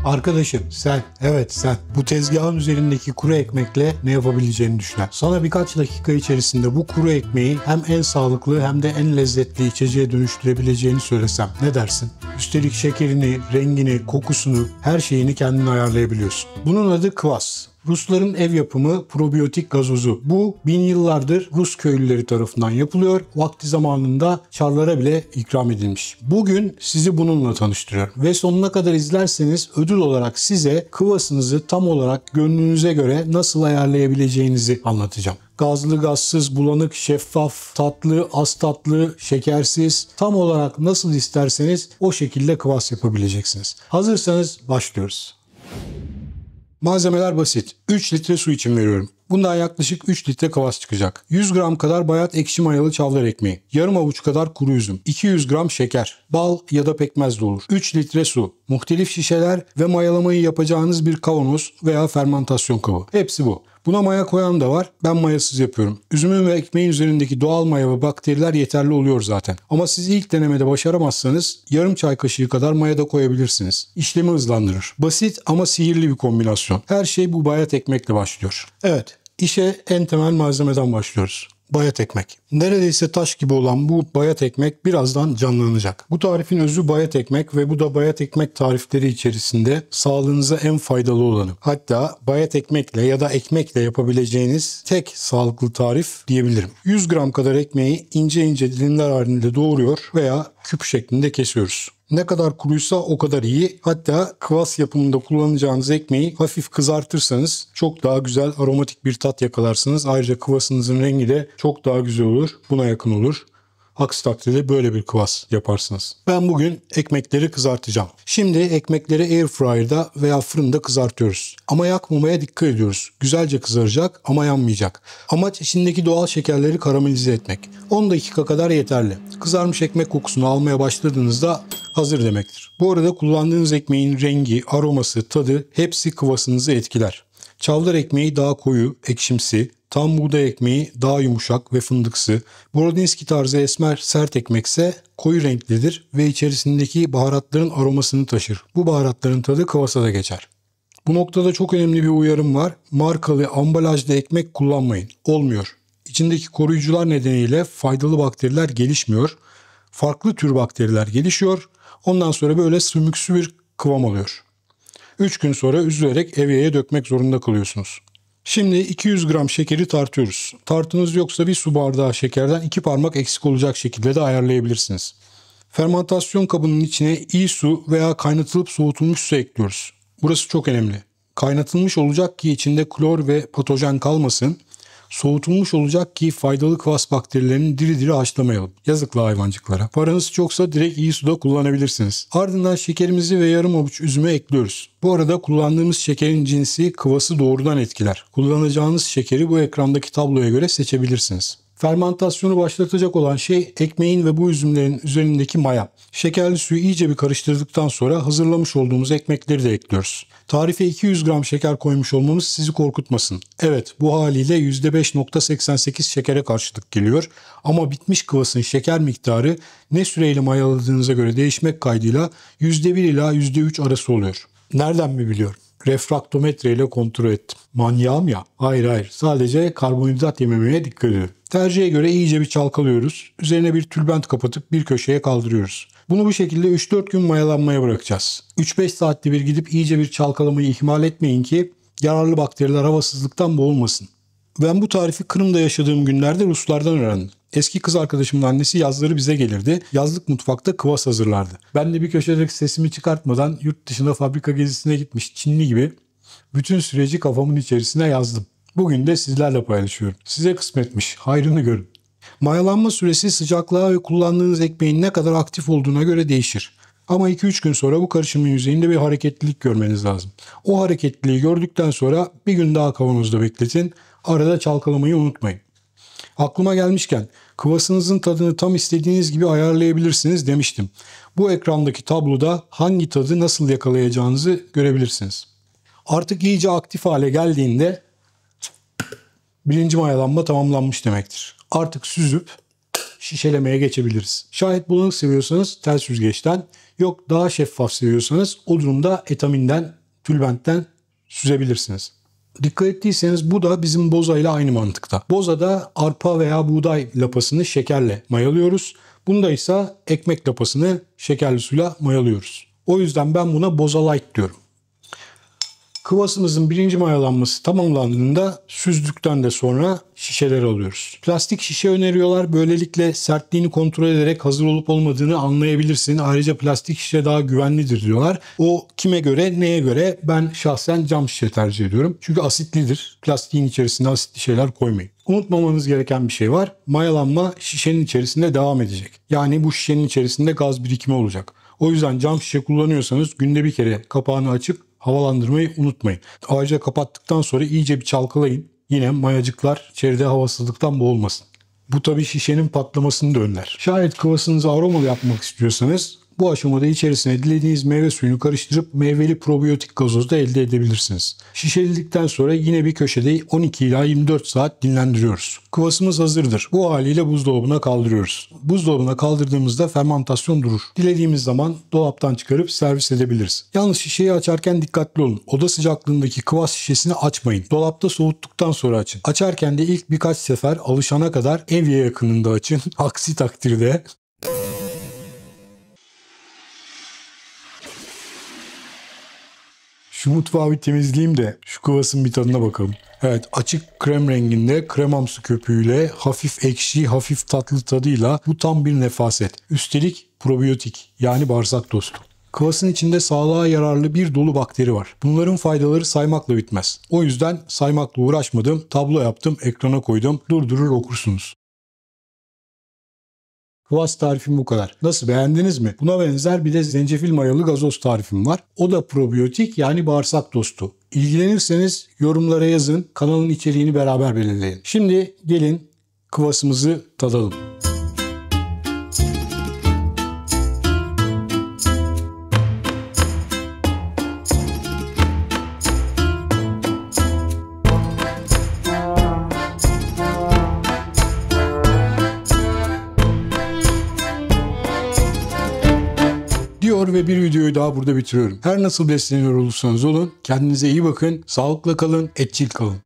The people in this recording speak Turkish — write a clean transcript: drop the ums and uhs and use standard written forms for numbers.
Arkadaşım sen, evet sen bu tezgahın üzerindeki kuru ekmekle ne yapabileceğini düşünen. Sana birkaç dakika içerisinde bu kuru ekmeği hem en sağlıklı hem de en lezzetli içeceğe dönüştürebileceğini söylesem ne dersin? Üstelik şekerini, rengini, kokusunu, her şeyini kendin ayarlayabiliyorsun. Bunun adı kvass. Rusların ev yapımı probiyotik gazozu. Bu 1000 yıllardır Rus köylüleri tarafından yapılıyor. Vakti zamanında çarlara bile ikram edilmiş. Bugün sizi bununla tanıştırıyorum. Ve sonuna kadar izlerseniz ödül olarak size kvassınızı tam olarak gönlünüze göre nasıl ayarlayabileceğinizi anlatacağım. Gazlı, gazsız, bulanık, şeffaf, tatlı, az tatlı, şekersiz, tam olarak nasıl isterseniz o şekilde kvass yapabileceksiniz. Hazırsanız başlıyoruz. Malzemeler basit. 3 litre su için veriyorum. Bundan yaklaşık 3 litre kvass çıkacak. 100 gram kadar bayat ekşi mayalı çavdar ekmeği. Yarım avuç kadar kuru üzüm. 200 gram şeker. Bal ya da pekmez de olur. 3 litre su. Muhtelif şişeler ve mayalamayı yapacağınız bir kavanoz veya fermantasyon kabı. Hepsi bu. Buna maya koyan da var. Ben mayasız yapıyorum. Üzümün ve ekmeğin üzerindeki doğal maya ve bakteriler yeterli oluyor zaten. Ama siz ilk denemede başaramazsanız yarım çay kaşığı kadar maya da koyabilirsiniz. İşlemi hızlandırır. Basit ama sihirli bir kombinasyon. Her şey bu bayat ekmekle başlıyor. Evet, işe en temel malzemeden başlıyoruz. Bayat ekmek. Neredeyse taş gibi olan bu bayat ekmek birazdan canlanacak. Bu tarifin özü bayat ekmek ve bu da bayat ekmek tarifleri içerisinde sağlığınıza en faydalı olanı. Hatta bayat ekmekle ya da ekmekle yapabileceğiniz tek sağlıklı tarif diyebilirim. 100 gram kadar ekmeği ince ince dilimler halinde doğruyor veya küp şeklinde kesiyoruz. Ne kadar kuruysa o kadar iyi. Hatta kvass yapımında kullanacağınız ekmeği hafif kızartırsanız çok daha güzel aromatik bir tat yakalarsınız. Ayrıca kvassınızın rengi de çok daha güzel olur. Buna yakın olur. Aksi takdirde böyle bir kvass yaparsınız. Ben bugün ekmekleri kızartacağım. Şimdi ekmekleri airfryer'da veya fırında kızartıyoruz. Ama yakmamaya dikkat ediyoruz. Güzelce kızaracak ama yanmayacak. Amaç içindeki doğal şekerleri karamelize etmek. 10 dakika kadar yeterli. Kızarmış ekmek kokusunu almaya başladığınızda hazır demektir. Bu arada kullandığınız ekmeğin rengi, aroması, tadı hepsi kvassınızı etkiler. Çavdar ekmeği daha koyu, ekşimsi, tam buğday ekmeği daha yumuşak ve fındıksı, Borodinski tarzı esmer sert ekmekse koyu renklidir ve içerisindeki baharatların aromasını taşır. Bu baharatların tadı kvassa da geçer. Bu noktada çok önemli bir uyarım var. Markalı, ambalajlı ekmek kullanmayın. Olmuyor. İçindeki koruyucular nedeniyle faydalı bakteriler gelişmiyor. Farklı tür bakteriler gelişiyor. Ondan sonra böyle sümüksü bir kıvam alıyor. 3 gün sonra üzülerek evyaya dökmek zorunda kalıyorsunuz. Şimdi 200 gram şekeri tartıyoruz. Tartınız yoksa bir su bardağı şekerden 2 parmak eksik olacak şekilde de ayarlayabilirsiniz. Fermantasyon kabının içine iyi su veya kaynatılıp soğutulmuş su ekliyoruz. Burası çok önemli. Kaynatılmış olacak ki içinde klor ve patojen kalmasın. Soğutulmuş olacak ki faydalı kvass bakterilerini diri diri haşlamayalım. Yazıklı hayvancıklara. Paranız çoksa direkt iyi suda kullanabilirsiniz. Ardından şekerimizi ve yarım avuç üzümü ekliyoruz. Bu arada kullandığımız şekerin cinsi kvası doğrudan etkiler. Kullanacağınız şekeri bu ekrandaki tabloya göre seçebilirsiniz. Fermantasyonu başlatacak olan şey ekmeğin ve bu üzümlerin üzerindeki maya. Şekerli suyu iyice bir karıştırdıktan sonra hazırlamış olduğumuz ekmekleri de ekliyoruz. Tarife 200 gram şeker koymuş olmamız sizi korkutmasın. Evet, bu haliyle %5,88 şekere karşılık geliyor. Ama bitmiş kvassın şeker miktarı ne süreyle mayaladığınıza göre değişmek kaydıyla %1 ila %3 arası oluyor. Nereden mi biliyorum? Refraktometre ile kontrol ettim. Manyağım ya. Hayır. Sadece karbonhidrat yememeye dikkat ediyorum. Tercihe göre iyice bir çalkalıyoruz. Üzerine bir tülbent kapatıp bir köşeye kaldırıyoruz. Bunu bu şekilde 3-4 gün mayalanmaya bırakacağız. 3-5 saatte bir gidip iyice bir çalkalamayı ihmal etmeyin ki yararlı bakteriler havasızlıktan boğulmasın. Ben bu tarifi Kırım'da yaşadığım günlerde Ruslardan öğrendim. Eski kız arkadaşımın annesi yazları bize gelirdi. Yazlık mutfakta kvass hazırlardı. Ben de bir köşedeki sesimi çıkartmadan yurt dışına fabrika gezisine gitmiş Çinli gibi bütün süreci kafamın içerisine yazdım. Bugün de sizlerle paylaşıyorum. Size kısmetmiş. Hayrını görün. Mayalanma süresi sıcaklığa ve kullandığınız ekmeğin ne kadar aktif olduğuna göre değişir. Ama 2-3 gün sonra bu karışımın yüzeyinde bir hareketlilik görmeniz lazım. O hareketliliği gördükten sonra bir gün daha kavanozda bekletin. Arada çalkalamayı unutmayın. Aklıma gelmişken kvassınızın tadını tam istediğiniz gibi ayarlayabilirsiniz demiştim. Bu ekrandaki tabloda hangi tadı nasıl yakalayacağınızı görebilirsiniz. Artık iyice aktif hale geldiğinde birinci mayalanma tamamlanmış demektir. Artık süzüp şişelemeye geçebiliriz. Şayet bulanık seviyorsanız ters süzgeçten, yok daha şeffaf seviyorsanız o durumda etaminden, tülbentten süzebilirsiniz. Dikkat ettiyseniz bu da bizim boza ile aynı mantıkta. Bozada arpa veya buğday lapasını şekerle mayalıyoruz. Bunda ise ekmek lapasını şekerli suyla mayalıyoruz. O yüzden ben buna boza light diyorum. Kıvasımızın birinci mayalanması tamamlandığında süzdükten de sonra şişeleri alıyoruz. Plastik şişe öneriyorlar. Böylelikle sertliğini kontrol ederek hazır olup olmadığını anlayabilirsin. Ayrıca plastik şişe daha güvenlidir diyorlar. O kime göre, neye göre? Ben şahsen cam şişe tercih ediyorum. Çünkü asitlidir. Plastiğin içerisine asitli şeyler koymayın. Unutmamanız gereken bir şey var. Mayalanma şişenin içerisinde devam edecek. Yani bu şişenin içerisinde gaz birikimi olacak. O yüzden cam şişe kullanıyorsanız günde bir kere kapağını açıp havalandırmayı unutmayın. Ayrıca kapattıktan sonra iyice bir çalkalayın. Yine mayacıklar içeride havasızlıktan boğulmasın. Bu tabii şişenin patlamasını da önler. Şayet kıvasınızı aromalı yapmak istiyorsanız bu aşamada içerisine dilediğiniz meyve suyunu karıştırıp meyveli probiyotik gazoz da elde edebilirsiniz. Şişeledikten sonra yine bir köşede 12 ila 24 saat dinlendiriyoruz. Kıvasımız hazırdır. Bu haliyle buzdolabına kaldırıyoruz. Buzdolabına kaldırdığımızda fermantasyon durur. Dilediğimiz zaman dolaptan çıkarıp servis edebiliriz. Yalnız şişeyi açarken dikkatli olun. Oda sıcaklığındaki kıvas şişesini açmayın. Dolapta soğuttuktan sonra açın. Açarken de ilk birkaç sefer alışana kadar evye yakınında açın. Aksi takdirde şu mutfağı bir temizleyeyim de şu kıvasın bir tadına bakalım. Evet, açık krem renginde kremamsı köpüğüyle hafif ekşi, hafif tatlı tadıyla bu tam bir nefaset. Üstelik probiyotik yani bağırsak dostu. Kıvasın içinde sağlığa yararlı bir dolu bakteri var. Bunların faydaları saymakla bitmez. O yüzden saymakla uğraşmadım, tablo yaptım, ekrana koydum. Durdurur okursunuz. Kıvas tarifim bu kadar. Nasıl, beğendiniz mi? Buna benzer bir de zencefil mayalı gazoz tarifim var. O da probiyotik yani bağırsak dostu. İlgilenirseniz yorumlara yazın. Kanalın içeriğini beraber belirleyelim. Şimdi gelin kıvasımızı tadalım. Diyor ve bir videoyu daha burada bitiriyorum. Her nasıl besleniyor olursanız olun, kendinize iyi bakın, sağlıkla kalın, etçil kalın.